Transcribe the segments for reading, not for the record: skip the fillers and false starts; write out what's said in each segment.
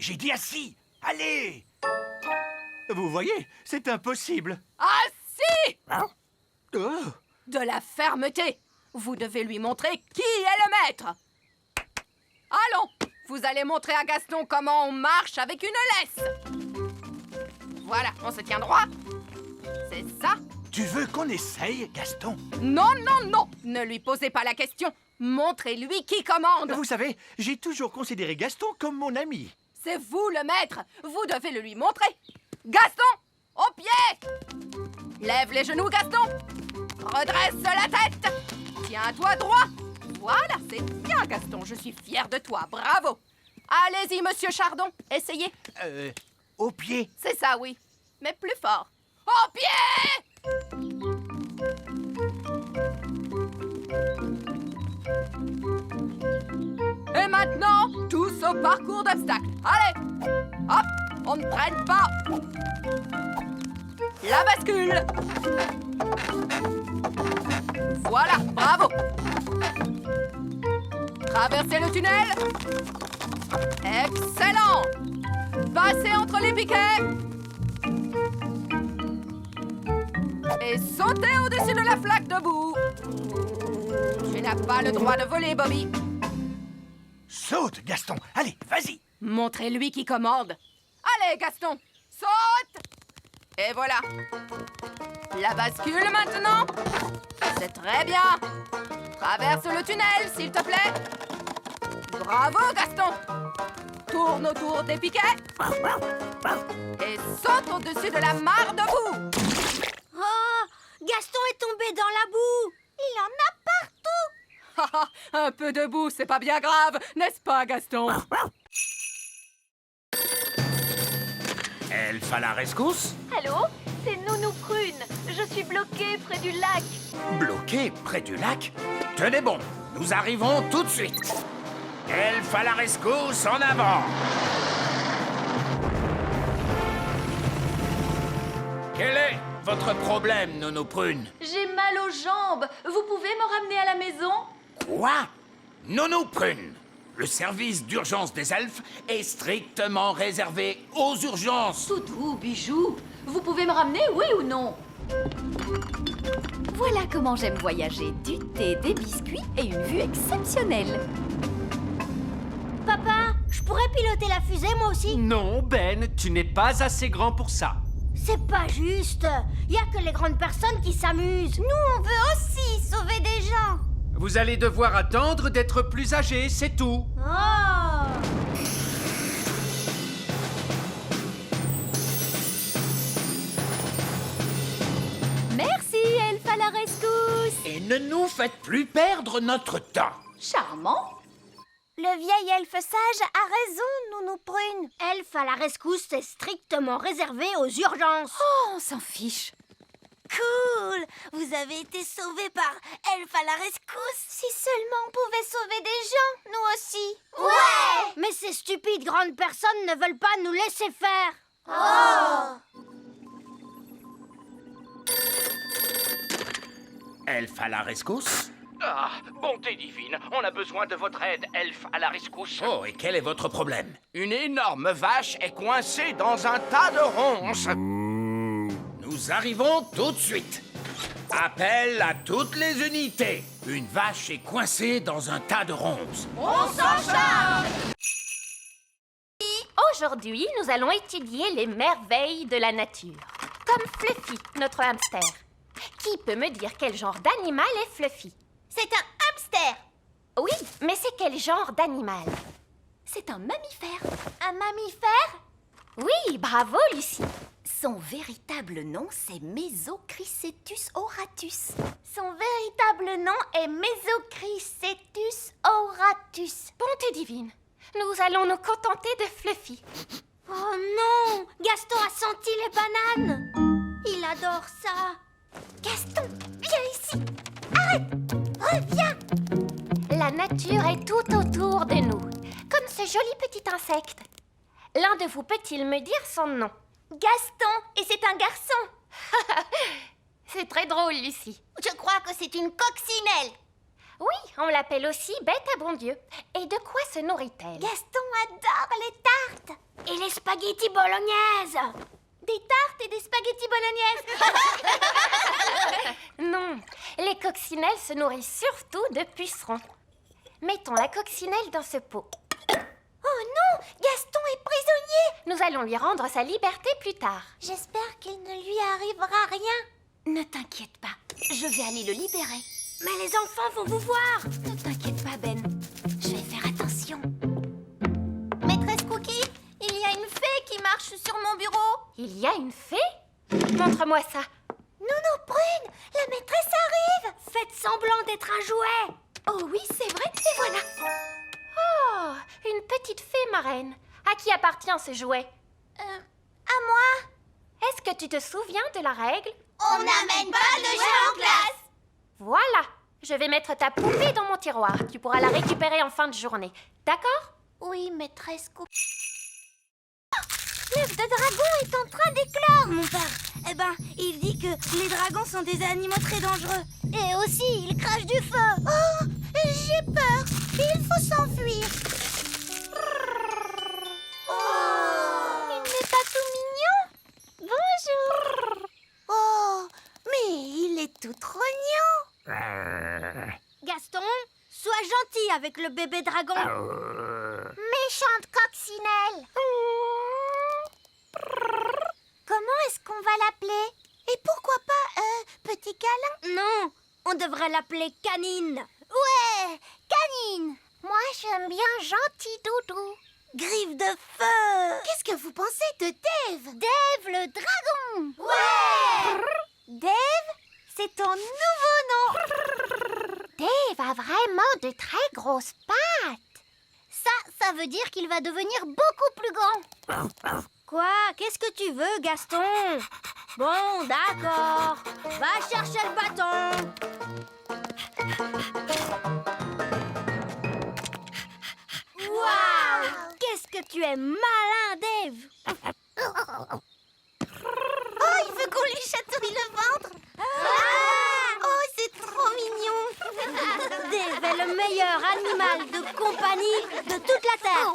J'ai dit assis. Allez. Vous voyez, c'est impossible. Assis! Oh. De la fermeté! Vous devez lui montrer qui est le maître! Allons! Vous allez montrer à Gaston comment on marche avec une laisse! Voilà, on se tient droit. C'est ça. Tu veux qu'on essaye, Gaston? Non, non, non! Ne lui posez pas la question. Montrez-lui qui commande. Vous savez, j'ai toujours considéré Gaston comme mon ami. C'est vous le maître. Vous devez le lui montrer. Gaston, au pied! Lève les genoux, Gaston. Redresse la tête. Tiens-toi droit. Voilà, c'est bien, Gaston. Je suis fière de toi. Bravo. Allez-y, monsieur Chardon. Essayez. Au pied. C'est ça, oui. Mais plus fort. Au pied! Et maintenant, tous au parcours d'obstacles. Allez! Hop! On ne traîne pas. La bascule. Voilà, bravo. Traversez le tunnel. Excellent. Passez entre les piquets. Et sautez au-dessus de la flaque de boue. Tu n'as pas le droit de voler, Bobby. Saute, Gaston. Allez, vas-y. Montrez-lui qui commande. Allez, Gaston, saute. Et voilà. La bascule maintenant. C'est très bien. Traverse le tunnel, s'il te plaît. Bravo, Gaston. Tourne autour des piquets. Et saute au-dessus de la mare de boue. Oh, Gaston est tombé dans la boue. Il en a partout. Un peu de boue, c'est pas bien grave, n'est-ce pas, Gaston? Elfe à la rescousse? Allô? C'est Nounou Prune. Je suis bloquée près du lac. Bloqué près du lac? Tenez bon, nous arrivons tout de suite. Elfe à la rescousse, en avant! Quel est votre problème, Nounou Prune? J'ai mal aux jambes. Vous pouvez me ramener à la maison? Quoi? Nounou Prune, le service d'urgence des elfes est strictement réservé aux urgences. Toutou, bijou, vous pouvez me ramener, oui ou non? Voilà comment j'aime voyager. Du thé, des biscuits et une vue exceptionnelle. Papa, je pourrais piloter la fusée moi aussi? Non, Ben, tu n'es pas assez grand pour ça. C'est pas juste. Y a que les grandes personnes qui s'amusent. Nous, on veut aussi sauver des gens. Vous allez devoir attendre d'être plus âgé, c'est tout. Oh! Merci, Elfe à la rescousse. Et ne nous faites plus perdre notre temps. Charmant. Le vieil elfe sage a raison, Nounou Prune. Elfe à la rescousse est strictement réservé aux urgences. Oh, on s'en fiche. Cool! Vous avez été sauvés par Elfe à la rescousse. Si seulement on pouvait sauver des gens, nous aussi. Ouais! Mais ces stupides grandes personnes ne veulent pas nous laisser faire. Oh! Elfe à la rescousse? Ah, bonté divine, on a besoin de votre aide, elfe à la rescousse. Oh, et quel est votre problème? Une énorme vache est coincée dans un tas de ronces. Nous arrivons tout de suite. Appel à toutes les unités. Une vache est coincée dans un tas de ronces. On s'en charge! Aujourd'hui, nous allons étudier les merveilles de la nature. Comme Fluffy, notre hamster. Qui peut me dire quel genre d'animal est Fluffy? C'est un hamster. Oui, mais c'est quel genre d'animal? C'est un mammifère. Un mammifère? Oui, bravo, Lucie. Son véritable nom, c'est Mesochrysetus auratus. Son véritable nom est Mesochrysetus auratus. Bonté divine, nous allons nous contenter de Fluffy. Oh non! Gaston a senti les bananes. Il adore ça. Gaston, viens ici. Arrête! Reviens! La nature est tout autour de nous, comme ce joli petit insecte. L'un de vous peut-il me dire son nom? Gaston, et c'est un garçon. C'est très drôle, Lucie. Je crois que c'est une coccinelle. Oui, on l'appelle aussi bête à bon Dieu. Et de quoi se nourrit-elle? Gaston adore les tartes. Et les spaghettis bolognaises. Des tartes et des spaghettis bolognaises. Non, les coccinelles se nourrissent surtout de pucerons. Mettons la coccinelle dans ce pot. Oh non, Gaston est prisonnier. Nous allons lui rendre sa liberté plus tard. J'espère qu'il ne lui arrivera rien. Ne t'inquiète pas, je vais aller le libérer. Mais les enfants vont vous voir. Ne t'inquiète pas, Ben. Je vais faire attention. Maîtresse Cookie, il y a une fée qui marche sur mon bureau. Il y a une fée? Montre-moi ça. Nounou Prune, la maîtresse arrive. Faites semblant d'être un jouet. Oh oui, c'est vrai, et voilà. Oh, une petite fée marraine. À qui appartient ce jouet? À moi. Est-ce que tu te souviens de la règle? On n'amène pas de jeu en classe. Voilà, je vais mettre ta poupée dans mon tiroir. Tu pourras la récupérer en fin de journée. D'accord? Oui, maîtresse Cookie. L'œuf de dragon est en train d'éclore. Mon père, il dit que les dragons sont des animaux très dangereux. Et aussi, ils crachent du feu. Oh, j'ai peur. Il faut s'enfuir. Oh, il n'est pas tout mignon. Bonjour. Oh, mais il est tout trognon. Gaston, sois gentil avec le bébé dragon. Méchante coccinelle. Comment est-ce qu'on va l'appeler? Et pourquoi pas petit câlin? Non, on devrait l'appeler Canine. Ouais, Canine. Moi, j'aime bien Gentil Doudou. Griffe de feu. Qu'est-ce que vous pensez de Dave? Dave le dragon. Ouais. Dave, c'est ton nouveau nom. Dave a vraiment de très grosses pattes. Ça veut dire qu'il va devenir beaucoup plus grand. Quoi? Qu'est-ce que tu veux, Gaston? Bon, d'accord. Va chercher le bâton. Waouh! Qu'est-ce que tu es malin, Dave! Oh, il veut qu'on lui chatouille le ventre! Oh, c'est trop mignon! Dave est le meilleur animal de compagnie de toute la Terre!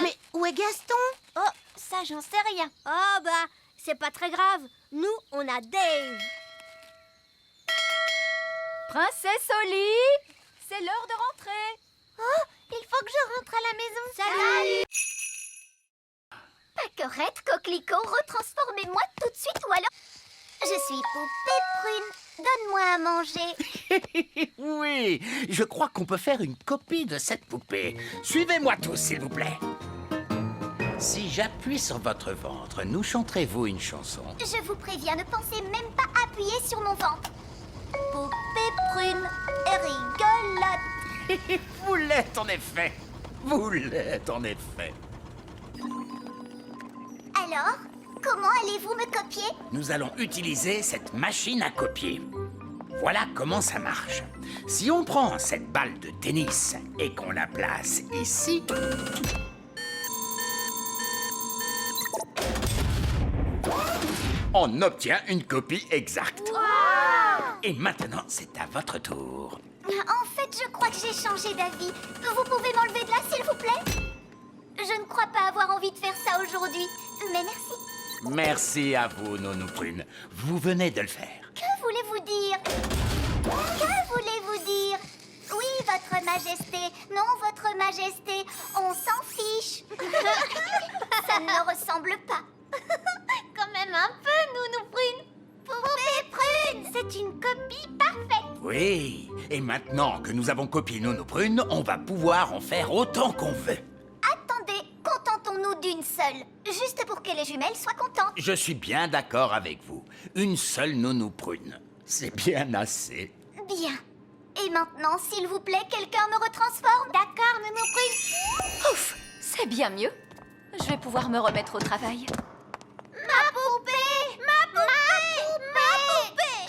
Mais où est Gaston? Oh, ça j'en sais rien. Oh bah, c'est pas très grave. Nous, on a Dave. Princesse Oli, c'est l'heure de rentrer. Oh, il faut que je rentre à la maison. Salut. Pâquerette, coquelicot, retransformez-moi tout de suite ou alors... Je suis poupée prune. Donne-moi à manger. Oui, je crois qu'on peut faire une copie de cette poupée. Suivez-moi tous, s'il vous plaît. Si j'appuie sur votre ventre, nous chanterez-vous une chanson? Je vous préviens, ne pensez même pas appuyer sur mon ventre. Poupée prune et rigolote. Vous l'êtes en effet. Vous l'êtes en effet. Alors, comment allez-vous me copier? Nous allons utiliser cette machine à copier. Voilà comment ça marche. Si on prend cette balle de tennis et qu'on la place ici... on obtient une copie exacte. Et maintenant, c'est à votre tour. En fait, je crois que j'ai changé d'avis. Vous pouvez m'enlever de là, s'il vous plaît? Je ne crois pas avoir envie de faire ça aujourd'hui. Mais merci. Merci à vous, Nounou Prune. Vous venez de le faire. Que voulez-vous dire? Que voulez-vous dire? Oui, votre majesté. Non, votre majesté. On s'en fiche. Ça ne me ressemble pas. Quand même un peu, Nounou Prune. Poupée Prune, c'est une copie parfaite. Oui, et maintenant que nous avons copié Nounou Prune, on va pouvoir en faire autant qu'on veut. Attendez, contentons-nous d'une seule. Juste pour que les jumelles soient contentes. Je suis bien d'accord avec vous. Une seule Nounou Prune. C'est bien assez. Bien. Et maintenant, s'il vous plaît, quelqu'un me retransforme. D'accord, Nounou Prune. Ouf, c'est bien mieux. Je vais pouvoir me remettre au travail. Ma poupée! Ma poupée! Ma poupée!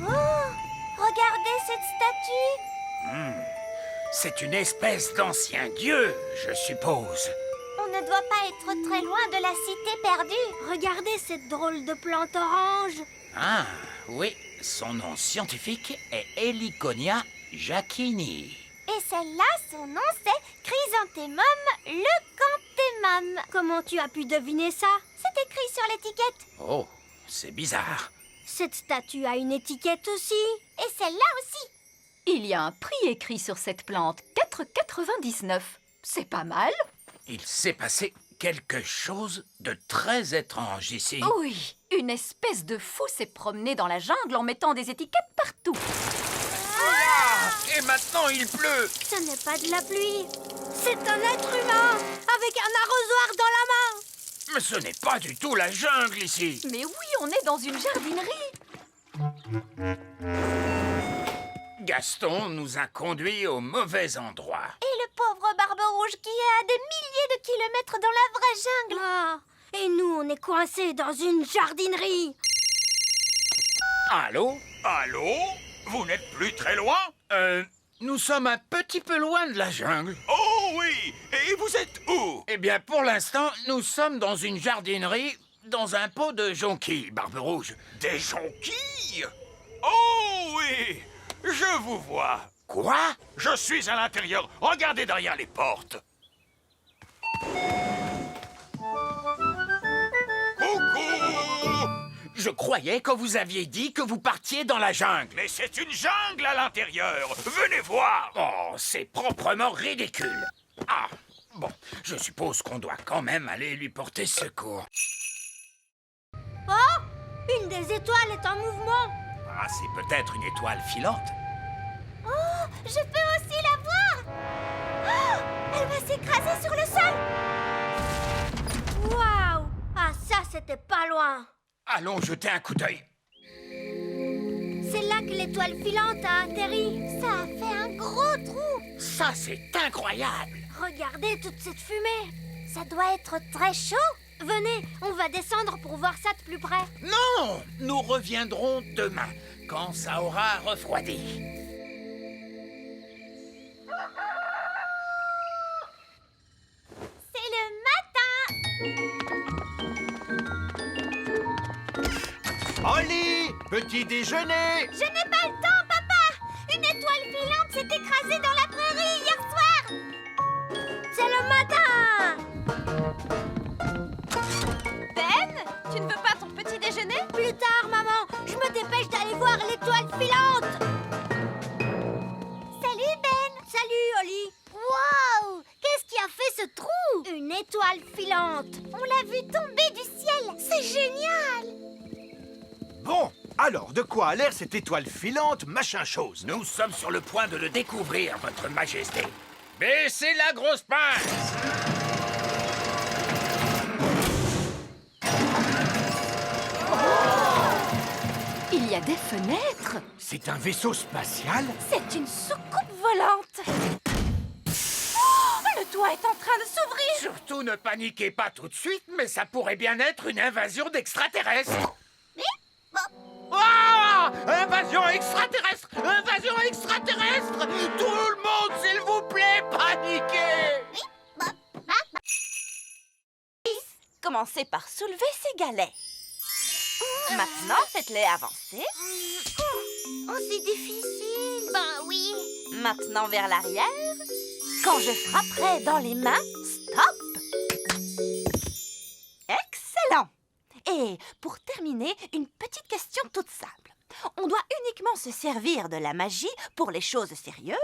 Oh, regardez cette statue. C'est une espèce d'ancien dieu, je suppose. On ne doit pas être très loin de la cité perdue. Regardez cette drôle de plante orange. Ah, oui, son nom scientifique est Heliconia jacquini. Et celle-là, son nom c'est Chrysanthemum leucanthemum. Comment tu as pu deviner ça? C'est écrit sur l'étiquette. Oh, c'est bizarre. Cette statue a une étiquette aussi. Et celle-là aussi. Il y a un prix écrit sur cette plante, 4,99. C'est pas mal. Il s'est passé quelque chose de très étrange ici. Oui, une espèce de fou s'est promené dans la jungle en mettant des étiquettes partout. Ah, et maintenant il pleut. Ce n'est pas de la pluie. C'est un être humain avec un arrosoir dans la main. Mais ce n'est pas du tout la jungle ici. Mais oui, on est dans une jardinerie. Gaston nous a conduits au mauvais endroit. Et le pauvre Barbe Rouge qui est à des milliers de kilomètres dans la vraie jungle. Ah, et nous, on est coincés dans une jardinerie. Allô? Allô? Vous n'êtes plus très loin? Nous sommes un petit peu loin de la jungle. Oh oui! Et vous êtes où? Eh bien, pour l'instant, nous sommes dans une jardinerie, dans un pot de jonquilles, Barbe Rouge. Des jonquilles? Oh oui! Je vous vois. Quoi? Je suis à l'intérieur. Regardez derrière les portes. Coucou! Je croyais que vous aviez dit que vous partiez dans la jungle. Mais c'est une jungle à l'intérieur. Venez voir. Oh, c'est proprement ridicule. Ah, bon, je suppose qu'on doit quand même aller lui porter secours. Oh, une des étoiles est en mouvement. Ah, c'est peut-être une étoile filante. Oh, je peux aussi la voir. Oh, elle va s'écraser sur le sol. Waouh! Ah, ça, c'était pas loin. Allons jeter un coup d'œil. C'est là que l'étoile filante a atterri. Ça a fait un gros trou. Ça, c'est incroyable. Regardez toute cette fumée. Ça doit être très chaud. Venez, on va descendre pour voir ça de plus près. Non, nous reviendrons demain, quand ça aura refroidi. C'est le matin. Holly, petit déjeuner. Je n'ai pas le temps, papa. Une étoile filante s'est écrasée dans la prairie hier soir. C'est le matin. Ben, tu ne veux pas ton petit déjeuner? Plus tard, maman. Je me dépêche d'aller voir l'étoile filante. Salut, Ben. Salut, Holly. Waouh! Qu'est-ce qui a fait ce trou? Une étoile filante. On l'a vue tomber du ciel. C'est génial. Bon, alors de quoi a l'air cette étoile filante, machin chose? Nous sommes sur le point de le découvrir, votre majesté. Baissez la grosse pince. Il y a des fenêtres. C'est un vaisseau spatial? C'est une soucoupe volante. Oh, le toit est en train de s'ouvrir. Surtout ne paniquez pas tout de suite, mais ça pourrait bien être une invasion d'extraterrestres. Ah! Invasion extraterrestre! Invasion extraterrestre! Tout le monde, s'il vous plaît, paniquez! Commencez par soulever ces galets. Maintenant, faites-les avancer. Oh, c'est difficile. Ben oui. Maintenant vers l'arrière. Quand je frapperai dans les mains, stop. Excellent. Et pour terminer, une petite question toute simple. On doit uniquement se servir de la magie pour les choses sérieuses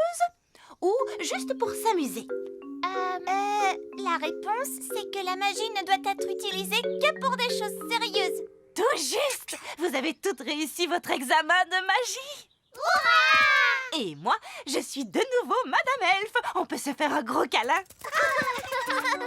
ou juste pour s'amuser? La réponse, c'est que la magie ne doit être utilisée que pour des choses sérieuses. Tout juste. Vous avez toutes réussi votre examen de magie. Hurrah! Et moi, je suis de nouveau Madame Elfe. On peut se faire un gros câlin.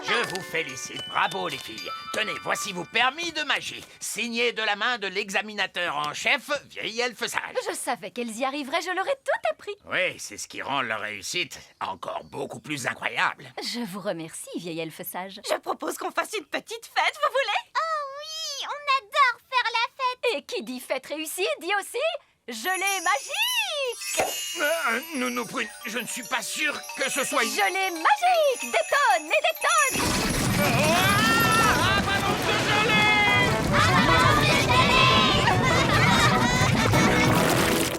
Je vous félicite, bravo les filles. Tenez, voici vos permis de magie, signés de la main de l'examinateur en chef, vieille elfe sage. Je savais qu'elles y arriveraient, je leur ai tout appris. Oui, c'est ce qui rend leur réussite encore beaucoup plus incroyable. Je vous remercie, vieille elfe sage. Je propose qu'on fasse une petite fête, vous voulez? Oh oui, on adore faire la fête. Et qui dit fête réussie, dit aussi gelée magique. Nounou Prune, je ne suis pas sûr que ce soit... Gelée magique, des tonnes et des tonnes.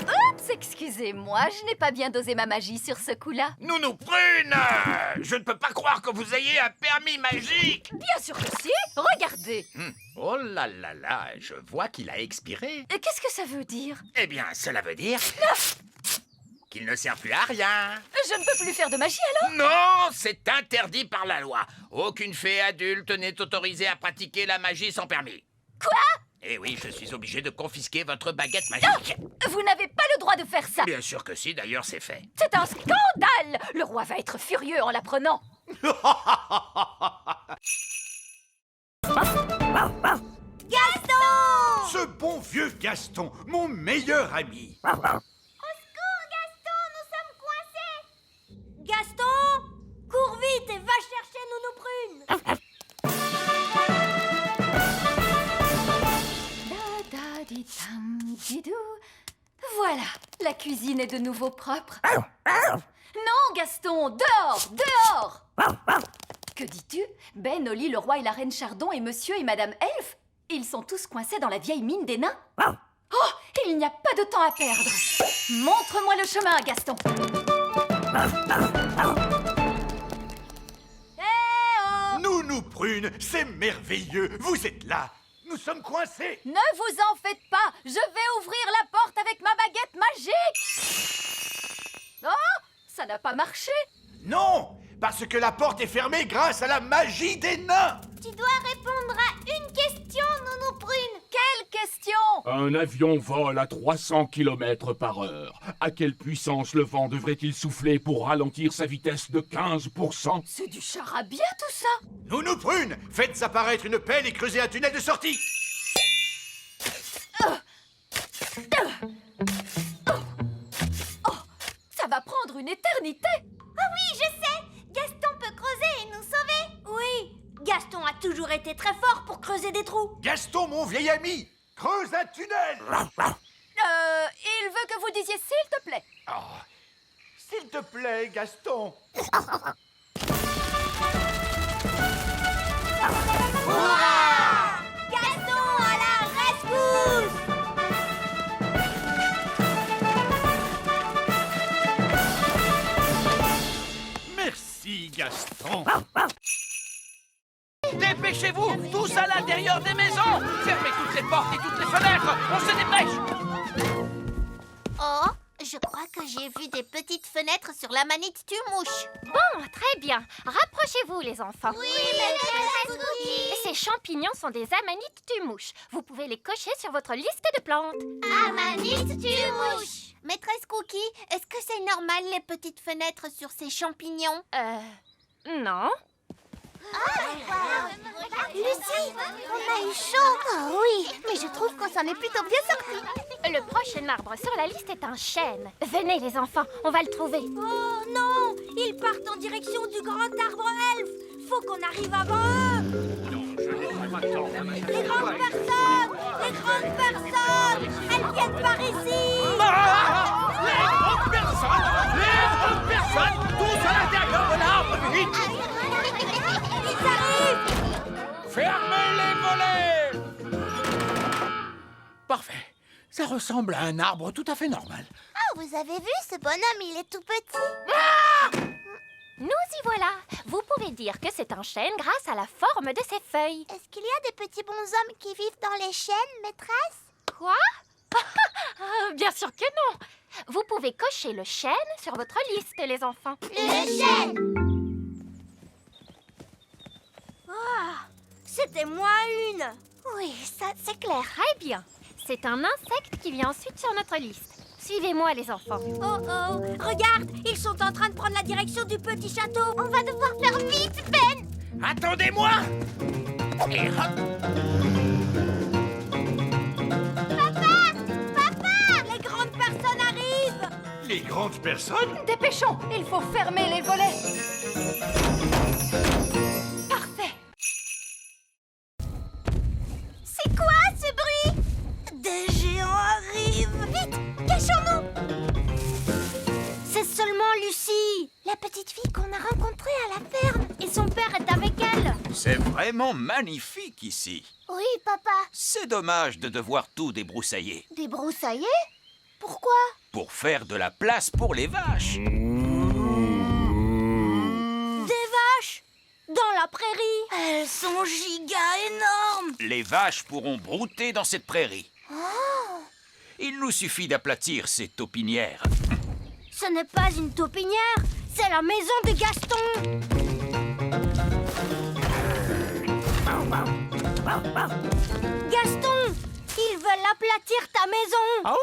Oups, excusez-moi, je n'ai pas bien dosé ma magie sur ce coup-là. Nounou Prune, je ne peux pas croire que vous ayez un permis magique. Bien sûr que si. Regardez. Oh là là là, je vois qu'il a expiré. Et qu'est-ce que ça veut dire? Eh bien, cela veut dire qu'il ne sert plus à rien. Je ne peux plus faire de magie alors? Non, c'est interdit par la loi. Aucune fée adulte n'est autorisée à pratiquer la magie sans permis. Quoi? Eh oui, je suis obligé de confisquer votre baguette magique. Vous n'avez pas le droit de faire ça. Bien sûr que si, d'ailleurs c'est fait. C'est un scandale. Le roi va être furieux en l'apprenant. Gaston! Ce bon vieux Gaston, mon meilleur ami. Au secours, Gaston, nous sommes coincés! Gaston, cours vite et va chercher Nounou Prune! Da-da-di-dam-di-dou. Voilà, la cuisine est de nouveau propre. Non, Gaston, dehors, dehors! Que dis-tu? Ben, Oli, le roi et la reine Chardon et monsieur et madame Elfe, ils sont tous coincés dans la vieille mine des nains. Oh, il n'y a pas de temps à perdre. Montre-moi le chemin, Gaston. Nounou Prune, c'est merveilleux. Vous êtes là. Nous sommes coincés. Ne vous en faites pas, je vais ouvrir la porte avec ma baguette magique. Oh, ça n'a pas marché. Non, parce que la porte est fermée grâce à la magie des nains. Tu dois répondre à une question, Nounou Prune! Quelle question? Un avion vole à 300 km/h. À quelle puissance le vent devrait-il souffler pour ralentir sa vitesse de 15%? C'est du charabia tout ça. Nounou Prune, faites apparaître une pelle et creusez un tunnel de sortie. Ça va prendre une éternité. Ah oui, je sais! Gaston peut creuser et nous sauver! Oui, Gaston a toujours été très fort pour creuser des trous. Gaston, mon vieil ami, creuse un tunnel. Il veut que vous disiez s'il te plaît. Oh, s'il te plaît, Gaston. Gaston à la rescousse! Merci, Gaston. Dépêchez-vous, tous à l'intérieur des maisons. Fermez toutes les portes et toutes les fenêtres. On se dépêche. Oh, je crois que j'ai vu des petites fenêtres sur la manite tue-mouche. Bon, très bien. Rapprochez-vous, les enfants. Oui, maîtresse Cookie! Ces champignons sont des amanites tue-mouches. Vous pouvez les cocher sur votre liste de plantes. Amanite tue-mouche! Maîtresse Cookie, est-ce que c'est normal les petites fenêtres sur ces champignons? Non. Lucie, on a eu chaud! Oh oui, mais je trouve qu'on s'en est plutôt bien sortis. Le prochain arbre sur la liste est un chêne. Venez, les enfants, on va le trouver. Oh non! Ils partent en direction du grand arbre elfe! Faut qu'on arrive avant eux! Les grandes personnes! Les grandes personnes! Elles viennent par ici! Les grandes personnes, tous à l'intérieur de l'arbre, vite! Ils arrivent! Fermez les volets! Parfait. Ça ressemble à un arbre tout à fait normal. Ah, vous avez vu, ce bonhomme, il est tout petit. Nous y voilà. Vous pouvez dire que c'est un chêne grâce à la forme de ses feuilles. Est-ce qu'il y a des petits bonshommes qui vivent dans les chênes, maîtresse? Quoi? Bien sûr que non. Vous pouvez cocher le chêne sur votre liste, les enfants. Le chêne! Ah, c'était moi une. Oui, ça, c'est clair. Très bien. C'est un insecte qui vient ensuite sur notre liste. Suivez-moi, les enfants. Oh oh, regarde, ils sont en train de prendre la direction du petit château. On va devoir faire vite, Ben. Attendez-moi! Et hop! Papa, les grandes personnes arrivent. Les grandes personnes? Dépêchons, il faut fermer les volets. Parfait. C'est quoi ce bruit? Des géants arrivent. Vite, cachons-nous. C'est seulement Lucie, la petite fille qu'on a rencontrée à la ferme. Et son père est avec elle. C'est vraiment magnifique ici. Oui, papa. C'est dommage de devoir tout débroussailler Débroussailler? Pourquoi? pour faire de la place pour les vaches. Des vaches? Dans la prairie? Elles sont giga énormes. Les vaches pourront brouter dans cette prairie. Oh. Il nous suffit d'aplatir ces taupinières. Ce n'est pas une taupinière, c'est la maison de Gaston. Gaston, ils veulent aplatir ta maison.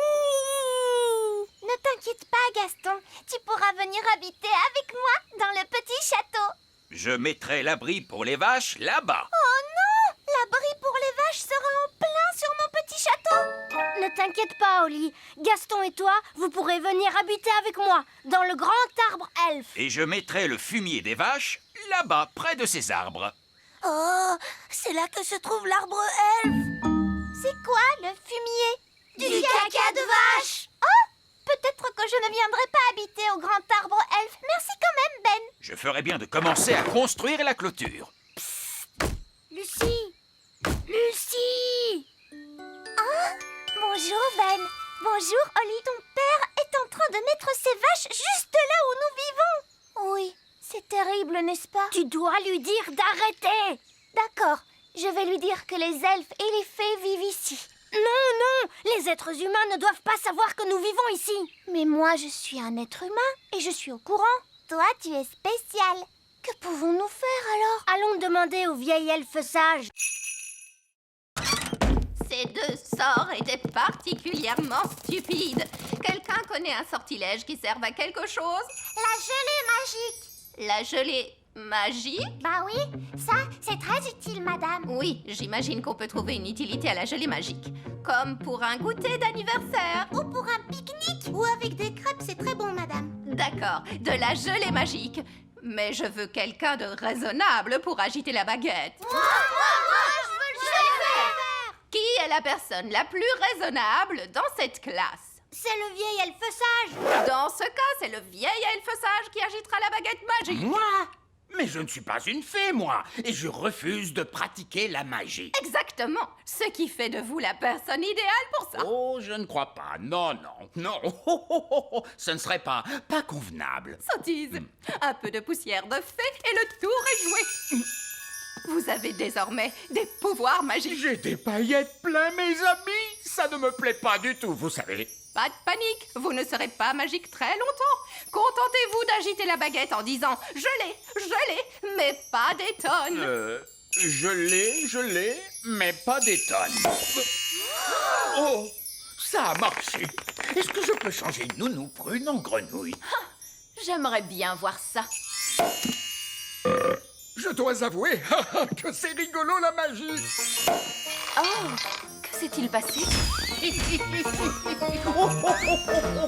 Ne t'inquiète pas, Gaston. Tu pourras venir habiter avec moi dans le petit château. Je mettrai l'abri pour les vaches là-bas. Oh non! L'abri pour les vaches sera en plein sur mon petit château. Ne t'inquiète pas, Oli. Gaston et toi, vous pourrez venir habiter avec moi dans le grand arbre elfe. Et je mettrai le fumier des vaches là-bas, près de ces arbres. Oh, c'est là que se trouve l'arbre elfe. C'est quoi le fumier? Du caca de vache. Oh! Peut-être que je ne viendrai pas habiter au grand arbre elfe. Merci quand même, Ben. Je ferai bien de commencer à construire la clôture. Lucie! Lucie! Bonjour, Ben. Bonjour, Oli. Ton père est en train de mettre ses vaches juste là où nous vivons. Oui, c'est terrible, n'est-ce pas? Tu dois lui dire d'arrêter. D'accord, je vais lui dire que les elfes et les fées vivent ici. Non, non, les êtres humains ne doivent pas savoir que nous vivons ici. Mais moi, je suis un être humain et je suis au courant. Toi, tu es spécial. Que pouvons-nous faire alors? Allons demander au vieil elfe sage. Ces deux sorts étaient particulièrement stupides. Quelqu'un connaît un sortilège qui serve à quelque chose? La gelée magique. La gelée magique? Bah oui, ça, c'est très utile, madame. Oui, j'imagine qu'on peut trouver une utilité à la gelée magique. Comme pour un goûter d'anniversaire. Ou pour un pique-nique. Ou avec des crêpes, c'est très bon, madame. D'accord, de la gelée magique. Mais je veux quelqu'un de raisonnable pour agiter la baguette. Moi, je veux le faire. Qui est la personne la plus raisonnable dans cette classe? C'est le vieil elfe sage. Dans ce cas, c'est le vieil elfe sage qui agitera la baguette magique. Moi? Mais je ne suis pas une fée, moi, et je refuse de pratiquer la magie. Exactement, ce qui fait de vous la personne idéale pour ça. Oh, je ne crois pas. Non, non, non. Ce ne serait pas convenable. Sottise, un peu de poussière de fée et le tour est joué. Vous avez désormais des pouvoirs magiques. J'ai des paillettes plein, mes amis. Ça ne me plaît pas du tout, vous savez. Pas de panique, vous ne serez pas magique très longtemps. Contentez-vous d'agiter la baguette en disant « Je l'ai, mais pas des tonnes ». Je l'ai, mais pas des tonnes. Oh, ça a marché. Est-ce que je peux changer Nounou Prune en grenouille? J'aimerais bien voir ça. Je dois avouer que c'est rigolo la magie. Oh, que s'est-il passé?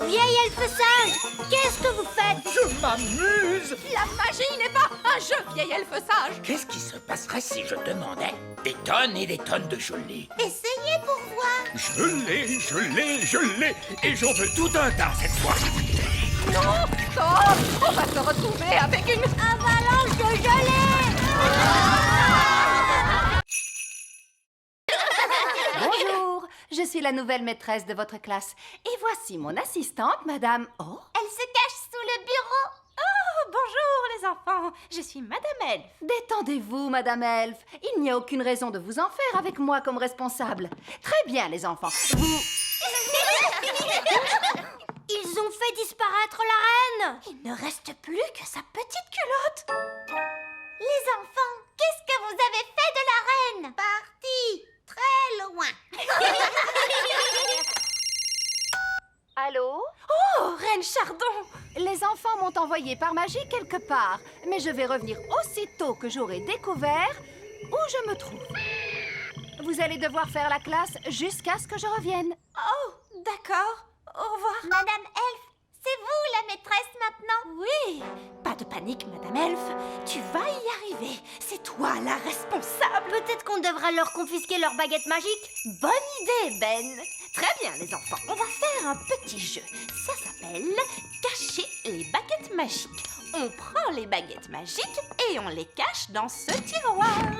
Vieil elfe sage, qu'est-ce que vous faites? Je m'amuse. La magie n'est pas un jeu, vieil elfe sage. Qu'est-ce qui se passerait si je demandais des tonnes et des tonnes de gelée? Essayez pour voir. Je l'ai, et j'en veux tout un tas cette fois. Non, on va se retrouver avec une Avalanche de gelée! Bonjour, je suis la nouvelle maîtresse de votre classe. Et voici mon assistante, Madame... Oh, Elle se cache sous le bureau. Oh, bonjour les enfants, je suis Madame Elfe. détendez-vous, Madame Elfe. Il n'y a aucune raison de vous en faire avec moi comme responsable. Très bien, les enfants. Vous... Ils ont fait disparaître la reine! Il ne reste plus que sa petite culotte. Les enfants, qu'est-ce que vous avez fait de la reine? Parti très loin. Allô? Oh, Reine Chardon. Les enfants m'ont envoyé par magie quelque part, mais je vais revenir aussitôt que j'aurai découvert où je me trouve. Vous allez devoir faire la classe jusqu'à ce que je revienne. Oh, d'accord. Au revoir. Madame Elfe, c'est vous la maîtresse maintenant? Oui, pas de panique, Madame Elfe. Tu vas y arriver. C'est toi la responsable. Peut-être qu'on devrait leur confisquer leur baguette magique? Bonne idée, Ben. Très bien, les enfants. On va faire un petit jeu. Ça s'appelle cacher les baguettes magiques. On prend les baguettes magiques et on les cache dans ce tiroir.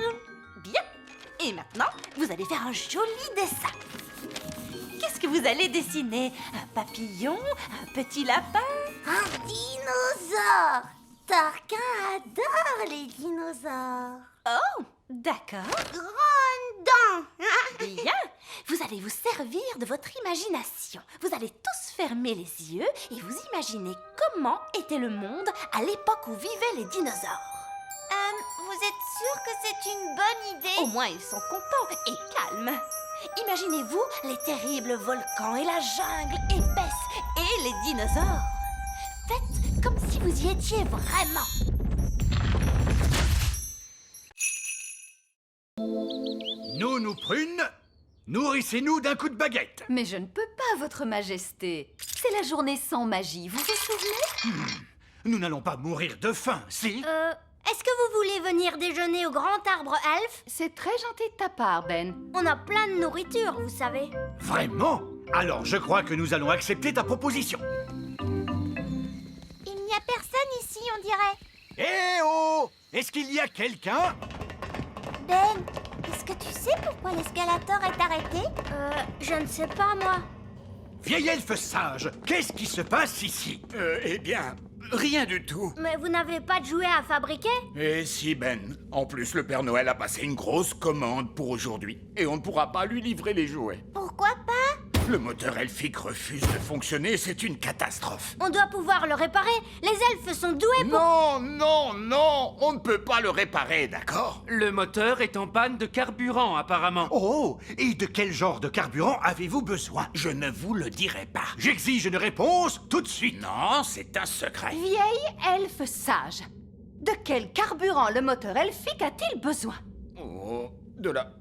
Bien. Et maintenant, vous allez faire un joli dessin. Qu'est-ce que vous allez dessiner? Un papillon? Un petit lapin? Un dinosaure. Tarquin adore les dinosaures. Oh, d'accord. Grande dent. Bien. Vous allez vous servir de votre imagination. Vous allez tous fermer les yeux et vous imaginez comment était le monde à l'époque où vivaient les dinosaures. Vous êtes sûr que c'est une bonne idée? Au moins, ils sont contents et calmes. Imaginez-vous les terribles volcans et la jungle épaisse et les dinosaures. Faites comme si vous y étiez vraiment. Nous prunes, nourrissez-nous d'un coup de baguette. Mais je ne peux pas, votre majesté. C'est la journée sans magie, vous vous souvenez? Nous n'allons pas mourir de faim, si? Est-ce que vous voulez venir déjeuner au grand arbre elfe? C'est très gentil de ta part, Ben. On a plein de nourriture, vous savez. Vraiment? Alors je crois que nous allons accepter ta proposition. Il n'y a personne ici, on dirait. Eh oh! Est-ce qu'il y a quelqu'un? Ben, est-ce que tu sais pourquoi l'escalator est arrêté? Je ne sais pas, moi. Vieil elfe sage, qu'est-ce qui se passe ici? Eh bien, rien du tout. Mais vous n'avez pas de jouets à fabriquer? Et si, Ben. En plus, le Père Noël a passé une grosse commande pour aujourd'hui. Et on ne pourra pas lui livrer les jouets. Pourquoi pas? Le moteur elfique refuse de fonctionner, c'est une catastrophe. On doit pouvoir le réparer. Les elfes sont doués pour... Non, on ne peut pas le réparer, d'accord? Le moteur est en panne de carburant, apparemment. Oh! Et de quel genre de carburant avez-vous besoin? Je ne vous le dirai pas. J'exige une réponse tout de suite. Non, c'est un secret. Vieille elfe sage. De quel carburant le moteur elfique a-t-il besoin? Oh, de la...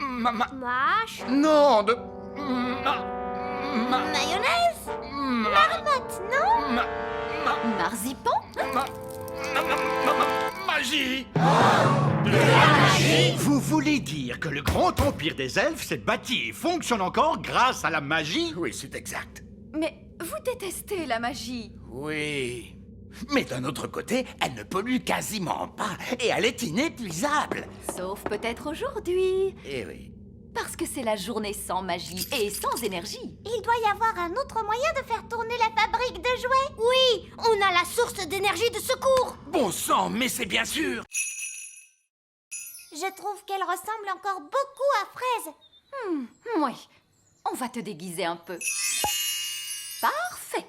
Mâche. Non, de... Mayonnaise. Marmotte, non? Marzipan? Magie! Vous voulez dire que le grand empire des elfes s'est bâti et fonctionne encore grâce à la magie? Oui, c'est exact. Mais vous détestez la magie. Oui. Mais d'un autre côté, elle ne pollue quasiment pas et elle est inépuisable. Sauf peut-être aujourd'hui. Eh oui. Parce que c'est la journée sans magie et sans énergie. Il doit y avoir un autre moyen de faire tourner la fabrique de jouets. Oui, on a la source d'énergie de secours. Bon sang, mais c'est bien sûr. Je trouve qu'elle ressemble encore beaucoup à Fraise. Oui, on va te déguiser un peu. Parfait.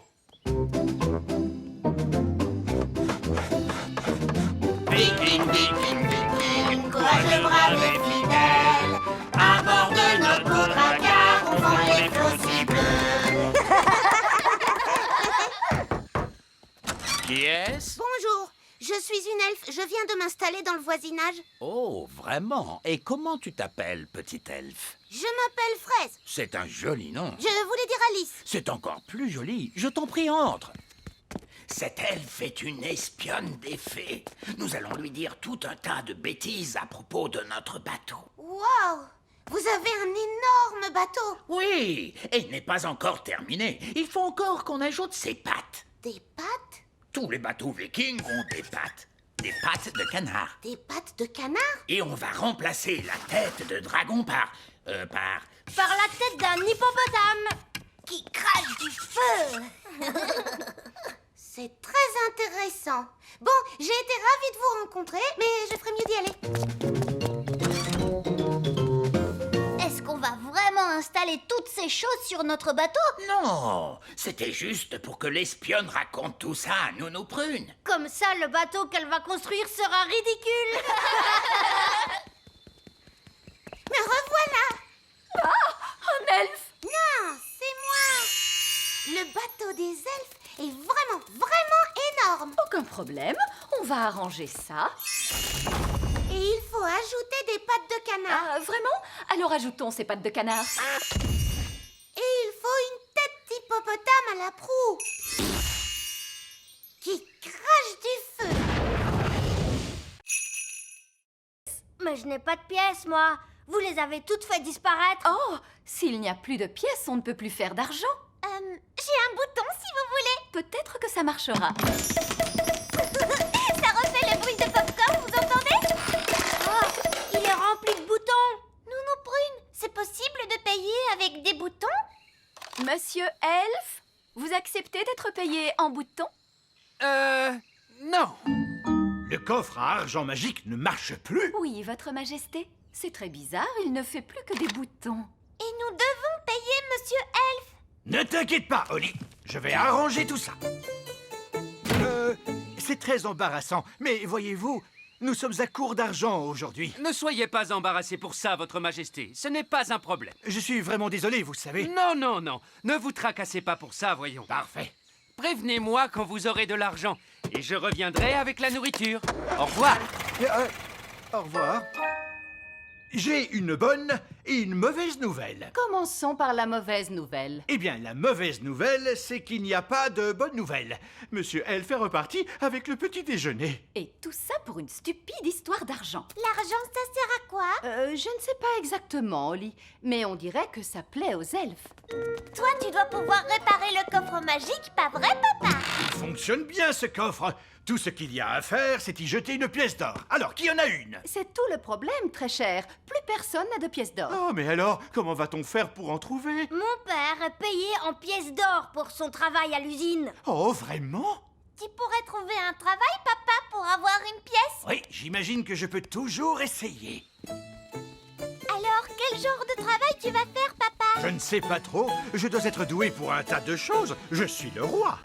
Courage le brave et fidèle. À bord de notre beau dracard, on vend les flots bleus. Qui est-ce? Bonjour, je suis une elfe. Je viens de m'installer dans le voisinage. Oh, vraiment? Et comment tu t'appelles, petite elfe? Je m'appelle Fraise. C'est un joli nom. Je voulais dire Alice. C'est encore plus joli. Je t'en prie, entre. Cette elfe est une espionne des fées. Nous allons lui dire tout un tas de bêtises à propos de notre bateau. Wow, vous avez un énorme bateau. Oui, et il n'est pas encore terminé. Il faut encore qu'on ajoute ses pattes. Des pattes? Tous les bateaux vikings ont des pattes. Des pattes de canard. Des pattes de canard? Et on va remplacer la tête de dragon par la tête d'un hippopotame qui crache du feu. C'est très intéressant. Bon, j'ai été ravie de vous rencontrer, mais je ferais mieux d'y aller. Est-ce qu'on va vraiment installer toutes ces choses sur notre bateau? Non, c'était juste pour que l'espionne raconte tout ça à Nounou Prune. Comme ça, le bateau qu'elle va construire sera ridicule. Me revoilà. Un elfe! Non, c'est moi. Le bateau des elfes est vraiment énorme. Aucun problème, on va arranger ça. Et il faut ajouter des pattes de canard. Ah, vraiment? Alors ajoutons ces pattes de canard. Et il faut une tête d'hippopotame à la proue qui crache du feu. Mais je n'ai pas de pièces, moi. Vous les avez toutes fait disparaître. Oh, s'il n'y a plus de pièces, on ne peut plus faire d'argent. J'ai un bouton, si vous voulez. Peut-être que ça marchera. Ça refait le bruit de popcorn, vous entendez? Oh, possible de payer avec des boutons? Monsieur Elf, vous acceptez d'être payé en boutons? Non. Le coffre à argent magique ne marche plus. Oui, Votre Majesté. C'est très bizarre, il ne fait plus que des boutons. Et nous devons payer Monsieur Elf. Ne t'inquiète pas, Oli. Je vais arranger tout ça. C'est très embarrassant, mais voyez-vous, nous sommes à court d'argent aujourd'hui. Ne soyez pas embarrassé pour ça, Votre Majesté. Ce n'est pas un problème. Je suis vraiment désolé, vous savez. Non, non, non. Ne vous tracassez pas pour ça, voyons. Parfait. Prévenez-moi quand vous aurez de l'argent et je reviendrai avec la nourriture. Au revoir. Au revoir. J'ai une bonne et une mauvaise nouvelle. Commençons par la mauvaise nouvelle. Eh bien, la mauvaise nouvelle, c'est qu'il n'y a pas de bonne nouvelle. Monsieur Elf est reparti avec le petit déjeuner. Et tout ça pour une stupide histoire d'argent. L'argent, ça sert à quoi? Je ne sais pas exactement, Oli, mais on dirait que ça plaît aux elfes. Toi, tu dois pouvoir réparer le coffre magique, pas vrai, papa? Il fonctionne bien, ce coffre. Tout ce qu'il y a à faire, c'est y jeter une pièce d'or. Alors, qui en a une? C'est tout le problème, très cher. Plus personne n'a de pièces d'or. Oh, mais alors, comment va-t-on faire pour en trouver? Mon père est payé en pièces d'or pour son travail à l'usine. Oh, vraiment? Tu pourrais trouver un travail, papa, pour avoir une pièce? Oui, j'imagine que je peux toujours essayer. Alors, quel genre de travail tu vas faire, papa? Je ne sais pas trop. Je dois être doué pour un tas de choses. Je suis le roi.